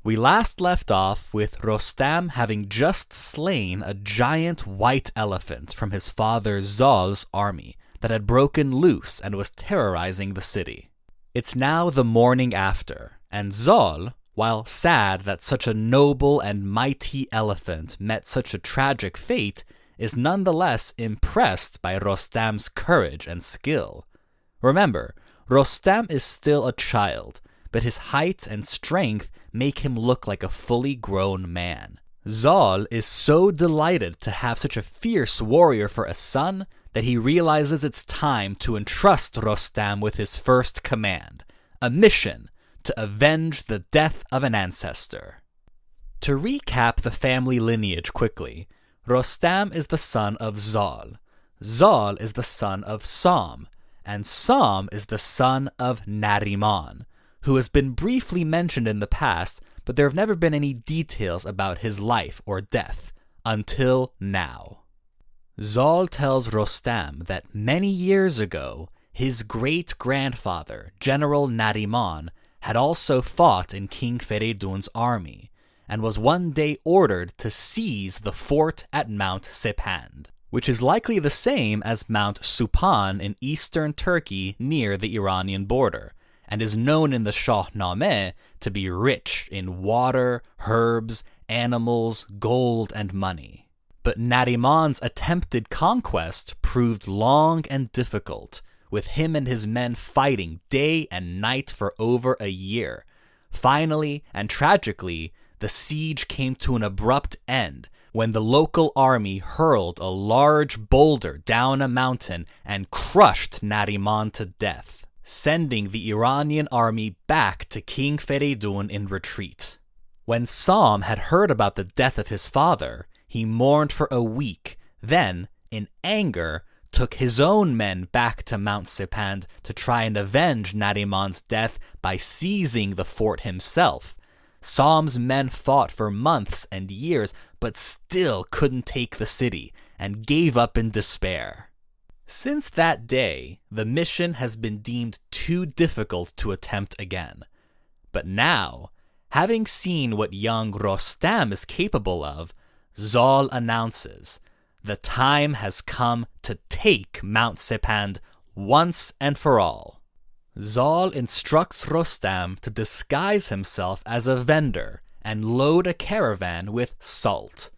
We last left off with Rostam having just slain a giant white elephant from his father Zal's army that had broken loose and was terrorizing the city. It's now the morning after, and Zal, while sad that such a noble and mighty elephant met such a tragic fate, is nonetheless impressed by Rostam's courage and skill. Remember, Rostam is still a child, but his height and strength make him look like a fully grown man. Zal is so delighted to have such a fierce warrior for a son that he realizes it's time to entrust Rostam with his first command, a mission to avenge the death of an ancestor. To recap the family lineage quickly, Rostam is the son of Zal. Zal is the son of Sam, and Sam is the son of Nariman, who has been briefly mentioned in the past, but there have never been any details about his life or death, until now. Zal tells Rostam that many years ago, his great-grandfather, General Nariman, had also fought in King Feridun's army, and was one day ordered to seize the fort at Mount Sepand, which is likely the same as Mount Sepand in eastern Turkey near the Iranian border, and is known in the Shahnameh to be rich in water, herbs, animals, gold, and money. But Nariman's attempted conquest proved long and difficult, with him and his men fighting day and night for over a year. Finally, and tragically, the siege came to an abrupt end when the local army hurled a large boulder down a mountain and crushed Nariman to death, sending the Iranian army back to King Feridun in retreat. When Sam had heard about the death of his father, he mourned for a week, then, in anger, took his own men back to Mount Sepand to try and avenge Nariman's death by seizing the fort himself. Sam's men fought for months and years, but still couldn't take the city, and gave up in despair. Since that day, the mission has been deemed too difficult to attempt again. But now, having seen what young Rostam is capable of, Zal announces, the time has come to take Mount Sepand once and for all. Zal instructs Rostam to disguise himself as a vendor and load a caravan with salt.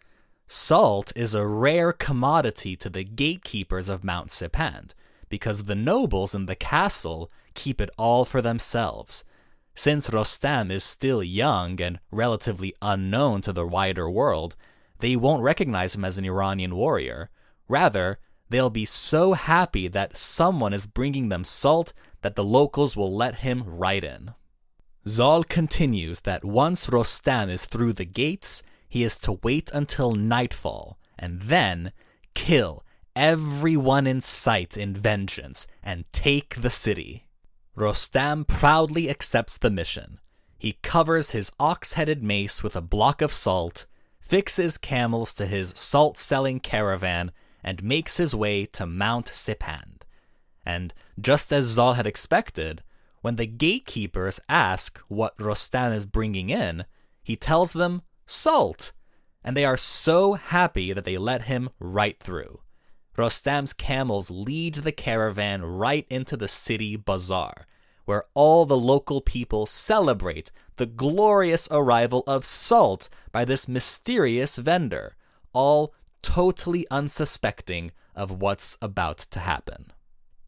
Salt is a rare commodity to the gatekeepers of Mount Sepand, because the nobles in the castle keep it all for themselves. Since Rostam is still young and relatively unknown to the wider world, they won't recognize him as an Iranian warrior. Rather, they'll be so happy that someone is bringing them salt that the locals will let him right in. Zal continues that once Rostam is through the gates, he is to wait until nightfall, and then kill everyone in sight in vengeance and take the city. Rostam proudly accepts the mission. He covers his ox-headed mace with a block of salt, fixes camels to his salt-selling caravan, and makes his way to Mount Sepand. And just as Zal had expected, when the gatekeepers ask what Rostam is bringing in, he tells them salt, and they are so happy that they let him right through. Rostam's camels lead the caravan right into the city bazaar, where all the local people celebrate the glorious arrival of salt by this mysterious vendor, all totally unsuspecting of what's about to happen.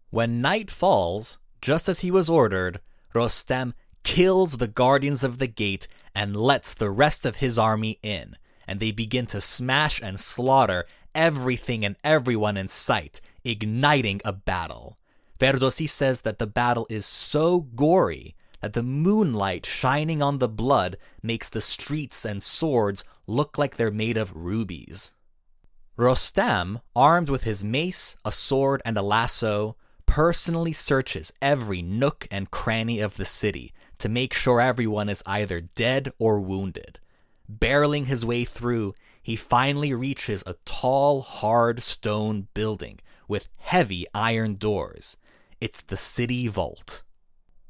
When night falls, just as he was ordered, Rostam kills the guardians of the gate and lets the rest of his army in, and they begin to smash and slaughter everything and everyone in sight, igniting a battle. Ferdowsi says that the battle is so gory that the moonlight shining on the blood makes the streets and swords look like they're made of rubies. Rostam, armed with his mace, a sword, and a lasso, personally searches every nook and cranny of the city to make sure everyone is either dead or wounded. Barreling his way through, he finally reaches a tall, hard stone building with heavy iron doors. It's the city vault.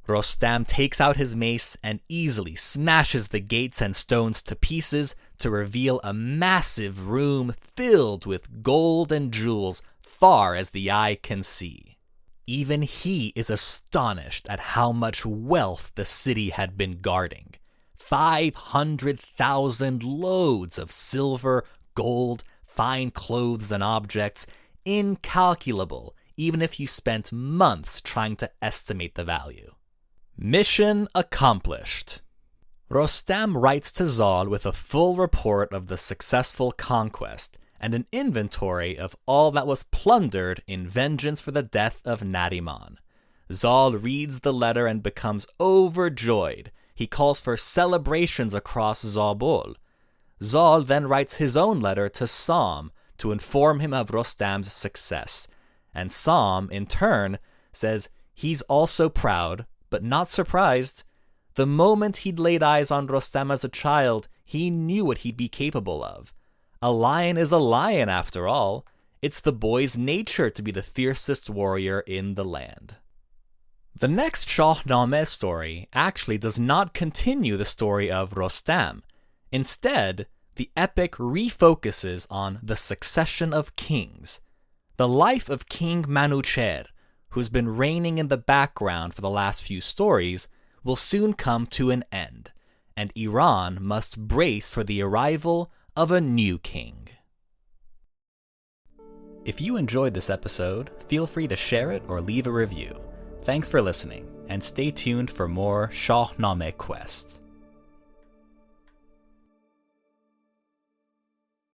Rostam takes out his mace and easily smashes the gates and stones to pieces to reveal a massive room filled with gold and jewels far as the eye can see. Even he is astonished at how much wealth the city had been guarding. 500,000 loads of silver, gold, fine clothes and objects, incalculable even if you spent months trying to estimate the value. Mission accomplished. Rostam writes to Zal with a full report of the successful conquest and an inventory of all that was plundered in vengeance for the death of Nariman. Zal reads the letter and becomes overjoyed. He calls for celebrations across Zabul. Zal then writes his own letter to Sam to inform him of Rostam's success, and Sam, in turn, says he's also proud, but not surprised. The moment he'd laid eyes on Rostam as a child, he knew what he'd be capable of. A lion is a lion, after all. It's the boy's nature to be the fiercest warrior in the land. The next Shahnameh story actually does not continue the story of Rostam. Instead, the epic refocuses on the succession of kings. The life of King Manucher, who's been reigning in the background for the last few stories, will soon come to an end, and Iran must brace for the arrival of a new king. If you enjoyed this episode, feel free to share it or leave a review. Thanks for listening, and stay tuned for more Shahnameh quests.